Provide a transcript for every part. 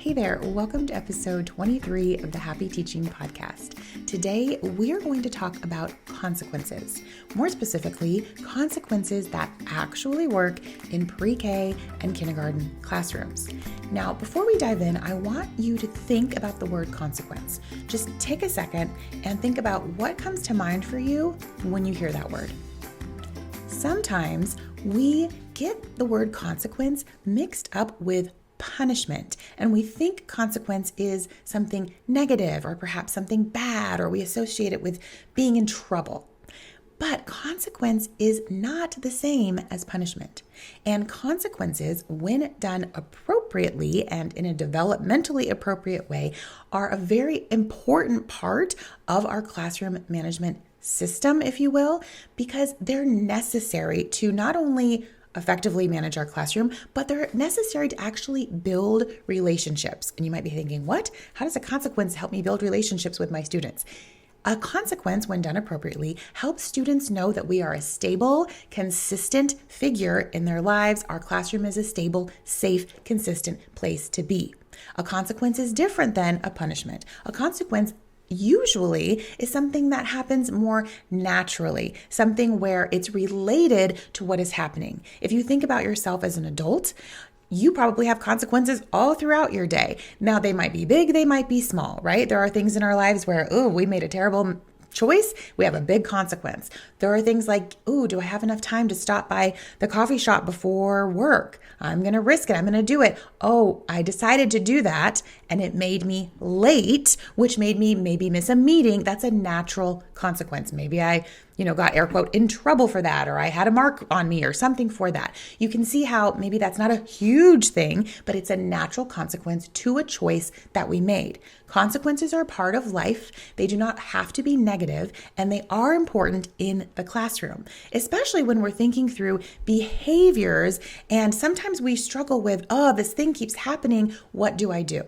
Hey there, welcome to episode 23 of the Happy Teaching Podcast. Today, we're going to talk about consequences. More specifically, consequences that actually work in pre-K and kindergarten classrooms. Now, before we dive in, I want you to think about the word consequence. Just take a second and think about what comes to mind for you when you hear that word. Sometimes we get the word consequence mixed up with punishment, and we think consequence is something negative or perhaps something bad, or we associate it with being in trouble. But consequence is not the same as punishment. And consequences, when done appropriately and in a developmentally appropriate way, are a very important part of our classroom management system, if you will, because they're necessary to not only effectively manage our classroom, but they're necessary to actually build relationships. And you might be thinking, what? How does a consequence help me build relationships with my students? A consequence, when done appropriately, helps students know that we are a stable, consistent figure in their lives. Our classroom is a stable, safe, consistent place to be. A consequence is different than a punishment. A consequence usually is something that happens more naturally, something where it's related to what is happening. If you think about yourself as an adult, you probably have consequences all throughout your day. Now, they might be big, they might be small, right? There are things in our lives where, we made a terrible choice, we have a big consequence. There are things like, do I have enough time to stop by the coffee shop before work? I'm going to risk it. I'm going to do it. I decided to do that and it made me late, which made me maybe miss a meeting. That's a natural consequence. Maybe I, got air quote in trouble for that, or I had a mark on me or something for that. You can see how maybe that's not a huge thing, but it's a natural consequence to a choice that we made. Consequences are a part of life. They do not have to be negative, and they are important in the classroom, especially when we're thinking through behaviors. And sometimes we struggle with, this thing keeps happening. What do I do?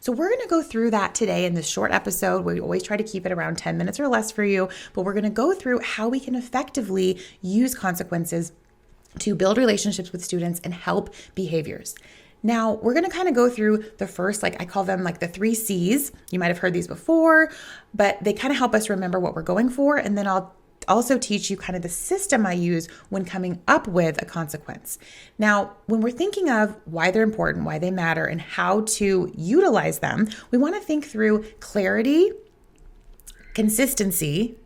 So we're going to go through that today in this short episode. We always try to keep it around 10 minutes or less for you, but we're going to go through how we can effectively use consequences to build relationships with students and help behaviors. Now, we're going to kind of go through the first, I call them the 3 C's. You might have heard these before, but they kind of help us remember what we're going for. And then I'll also teach you kind of the system I use when coming up with a consequence. Now, when we're thinking of why they're important, why they matter, and how to utilize them, we want to think through clarity, consistency,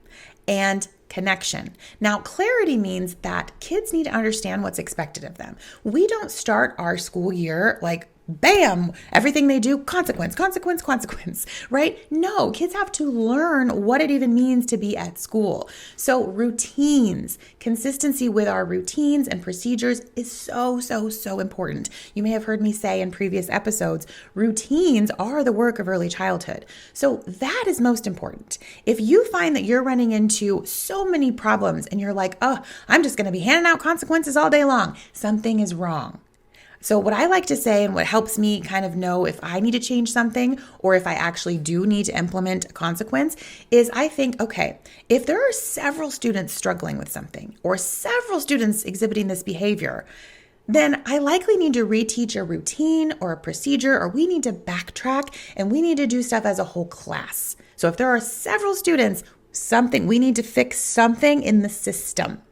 and connection. Now, clarity means that kids need to understand what's expected of them. We don't start our school year bam, everything they do, consequence, right? No, kids have to learn what it even means to be at school. So routines, consistency with our routines and procedures is so important. You may have heard me say in previous episodes, routines are the work of early childhood. So that is most important. If you find that you're running into so many problems and you're like, I'm just going to be handing out consequences all day long, something is wrong. So what I like to say, and what helps me kind of know if I need to change something or if I actually do need to implement a consequence, is I think, if there are several students struggling with something or several students exhibiting this behavior, then I likely need to reteach a routine or a procedure, or we need to backtrack and we need to do stuff as a whole class. So if there are several students, we need to fix something in the system.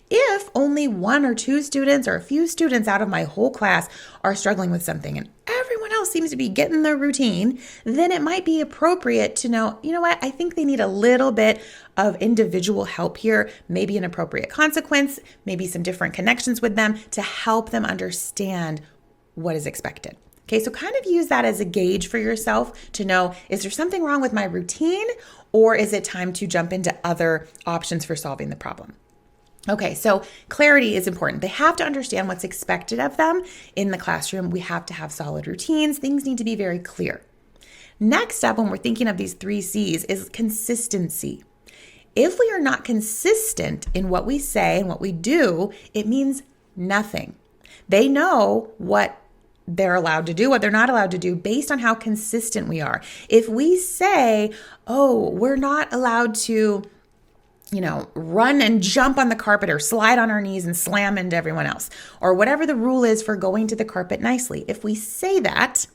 If only 1 or 2 students or a few students out of my whole class are struggling with something and everyone else seems to be getting their routine, then it might be appropriate to know, I think they need a little bit of individual help here, maybe an appropriate consequence, maybe some different connections with them to help them understand what is expected. Okay, so kind of use that as a gauge for yourself to know, is there something wrong with my routine, or is it time to jump into other options for solving the problem? Okay, so clarity is important. They have to understand what's expected of them in the classroom. We have to have solid routines. Things need to be very clear. Next up, when we're thinking of these 3 C's, is consistency. If we are not consistent in what we say and what we do, it means nothing. They know what they're allowed to do, what they're not allowed to do based on how consistent we are. If we say, we're not allowed to run and jump on the carpet or slide on our knees and slam into everyone else, or whatever the rule is for going to the carpet nicely. If we say that,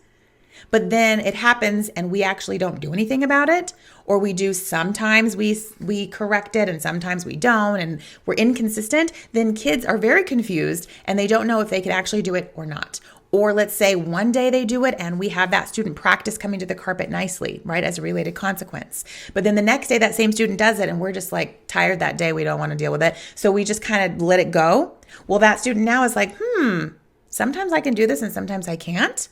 but then it happens and we actually don't do anything about it, or we do sometimes we correct it and sometimes we don't, and we're inconsistent, then kids are very confused and they don't know if they can actually do it or not. Or let's say one day they do it and we have that student practice coming to the carpet nicely, right, as a related consequence. But then the next day that same student does it and we're just like tired that day, we don't want to deal with it. So we just kind of let it go. Well, that student now is like, sometimes I can do this and sometimes I can't.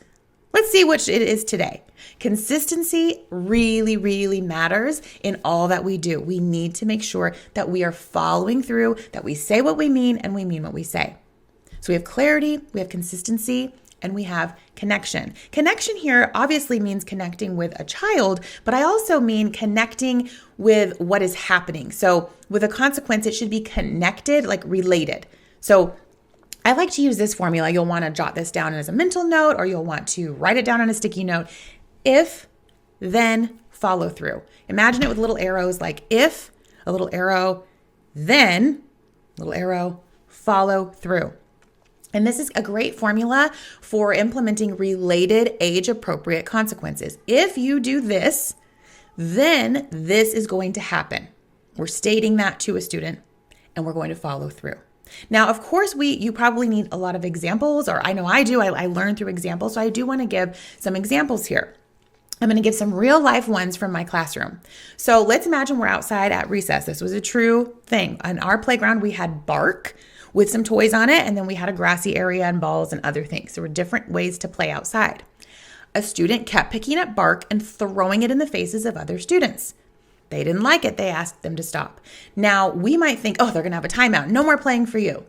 Let's see which it is today. Consistency really, really matters in all that we do. We need to make sure that we are following through, that we say what we mean and we mean what we say. So we have clarity, we have consistency, and we have connection. Connection here obviously means connecting with a child, but I also mean connecting with what is happening. So with a consequence, it should be connected, like related. So I like to use this formula. You'll want to jot this down as a mental note, or you'll want to write it down on a sticky note. If, then, follow through. Imagine it with little arrows, like if, a little arrow, then, little arrow, follow through. And this is a great formula for implementing related age-appropriate consequences. If you do this, then this is going to happen. We're stating that to a student and we're going to follow through. Now, of course, you probably need a lot of examples, or I know I do. I learn through examples, so I do want to give some examples here. I'm going to give some real life ones from my classroom. So let's imagine we're outside at recess. This was a true thing. On our playground, we had bark with some toys on it, and then we had a grassy area and balls and other things. There were different ways to play outside. A student kept picking up bark and throwing it in the faces of other students. They didn't like it. They asked them to stop. Now, we might think, oh, they're going to have a timeout. No more playing for you.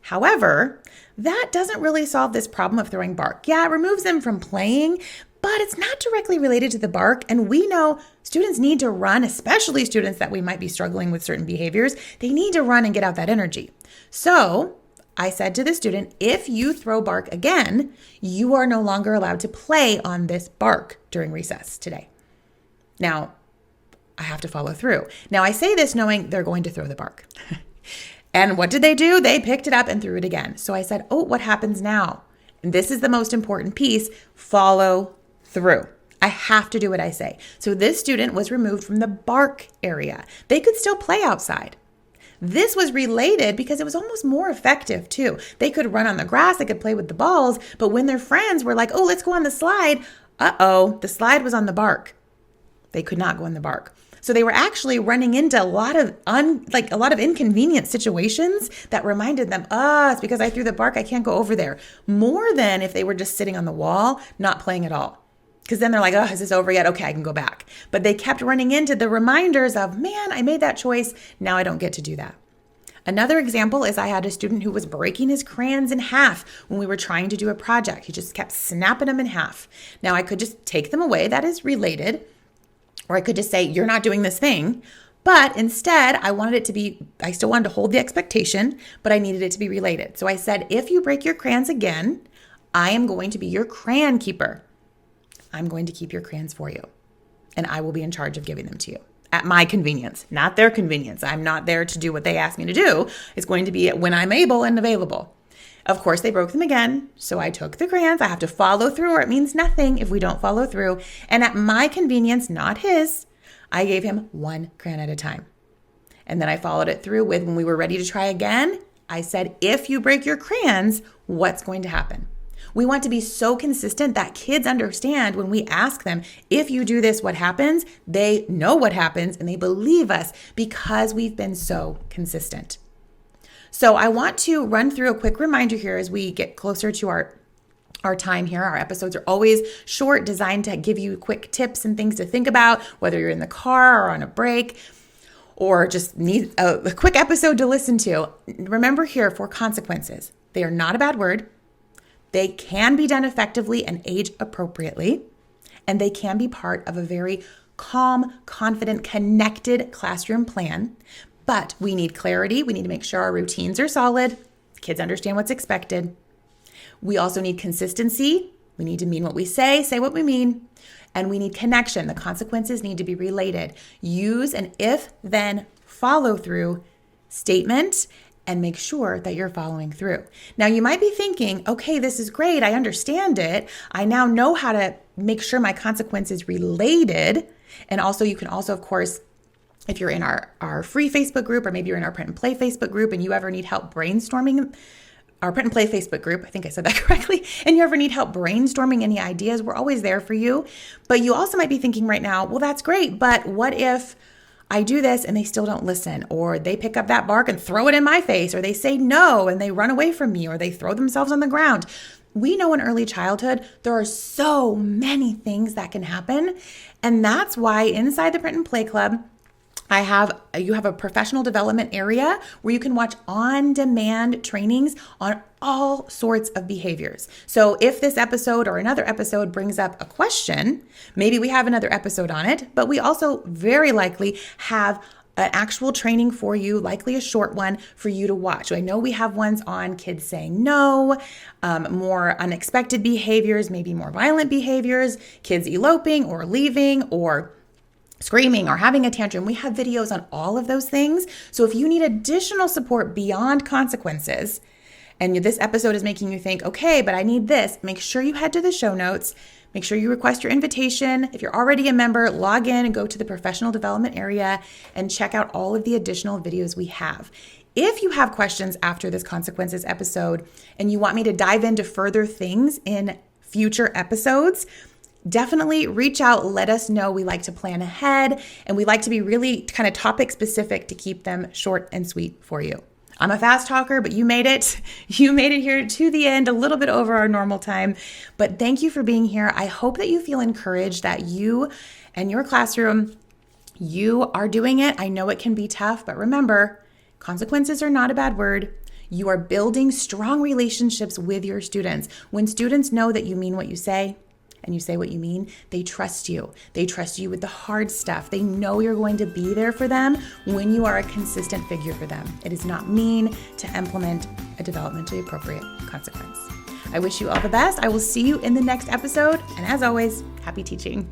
However, that doesn't really solve this problem of throwing bark. Yeah, it removes them from playing, but it's not directly related to the bark. And we know students need to run, especially students that we might be struggling with certain behaviors. They need to run and get out that energy. So I said to the student, if you throw bark again, you are no longer allowed to play on this bark during recess today. Now, I have to follow through. Now, I say this knowing they're going to throw the bark. And what did they do? They picked it up and threw it again. So I said, oh, what happens now? And this is the most important piece, follow through. I have to do what I say. So this student was removed from the bark area. They could still play outside. This was related because it was almost more effective too. They could run on the grass, they could play with the balls, but when their friends were like, oh, let's go on the slide, the slide was on the bark. They could not go in the bark. So they were actually running into a lot of inconvenient situations that reminded them, it's because I threw the bark, I can't go over there. More than if they were just sitting on the wall, not playing at all. Because then they're like, is this over yet? Okay, I can go back. But they kept running into the reminders of, man, I made that choice. Now I don't get to do that. Another example is I had a student who was breaking his crayons in half when we were trying to do a project. He just kept snapping them in half. Now I could just take them away. That is related. Or I could just say, you're not doing this thing. But instead, I still wanted to hold the expectation, but I needed it to be related. So I said, if you break your crayons again, I am going to be your crayon keeper. I'm going to keep your crayons for you, and I will be in charge of giving them to you at my convenience, not their convenience. I'm not there to do what they asked me to do. It's going to be when I'm able and available. Of course, they broke them again, so I took the crayons. I have to follow through, or it means nothing if we don't follow through. And at my convenience, not his, I gave him one crayon at a time. And then I followed it through with, when we were ready to try again, I said, if you break your crayons, what's going to happen? We want to be so consistent that kids understand when we ask them, if you do this, what happens? They know what happens and they believe us because we've been so consistent. So I want to run through a quick reminder here as we get closer to our time here. Our episodes are always short, designed to give you quick tips and things to think about, whether you're in the car or on a break, or just need a quick episode to listen to. Remember here, for consequences, they are not a bad word. They can be done effectively and age appropriately, and they can be part of a very calm, confident, connected classroom plan. But we need clarity. We need to make sure our routines are solid. Kids understand what's expected. We also need consistency. We need to mean what we say what we mean. And we need connection. The consequences need to be related. Use an if, then, follow through statement and make sure that you're following through. Now, you might be thinking, okay, this is great. I understand it. I now know how to make sure my consequence is related. And also, you can also, of course, if you're in our free Facebook group, or maybe you're in our Print and Play Facebook group and you ever need help brainstorming, our Print and Play Facebook group, I think I said that correctly, and you ever need help brainstorming any ideas, we're always there for you. But you also might be thinking right now, well, that's great, but what if I do this and they still don't listen, or they pick up that bark and throw it in my face, or they say no and they run away from me, or they throw themselves on the ground? We know in early childhood, there are so many things that can happen. And that's why inside the Print and Play Club, you have a professional development area where you can watch on-demand trainings on all sorts of behaviors. So if this episode or another episode brings up a question, maybe we have another episode on it, but we also very likely have an actual training for you, likely a short one for you to watch. So I know we have ones on kids saying no, more unexpected behaviors, maybe more violent behaviors, kids eloping or leaving or screaming or having a tantrum. We have videos on all of those things. So if you need additional support beyond consequences, and this episode is making you think, okay, but I need this, make sure you head to the show notes. Make sure you request your invitation. If you're already a member, log in and go to the professional development area and check out all of the additional videos we have. If you have questions after this consequences episode and you want me to dive into further things in future episodes, definitely reach out, let us know. We like to plan ahead and we like to be really kind of topic specific to keep them short and sweet for you. I'm a fast talker, but you made it. You made it here to the end, a little bit over our normal time. But thank you for being here. I hope that you feel encouraged that you and your classroom, you are doing it. I know it can be tough, but remember, consequences are not a bad word. You are building strong relationships with your students. When students know that you mean what you say, and you say what you mean, they trust you. They trust you with the hard stuff. They know you're going to be there for them when you are a consistent figure for them. It is not mean to implement a developmentally appropriate consequence. I wish you all the best. I will see you in the next episode. And as always, happy teaching.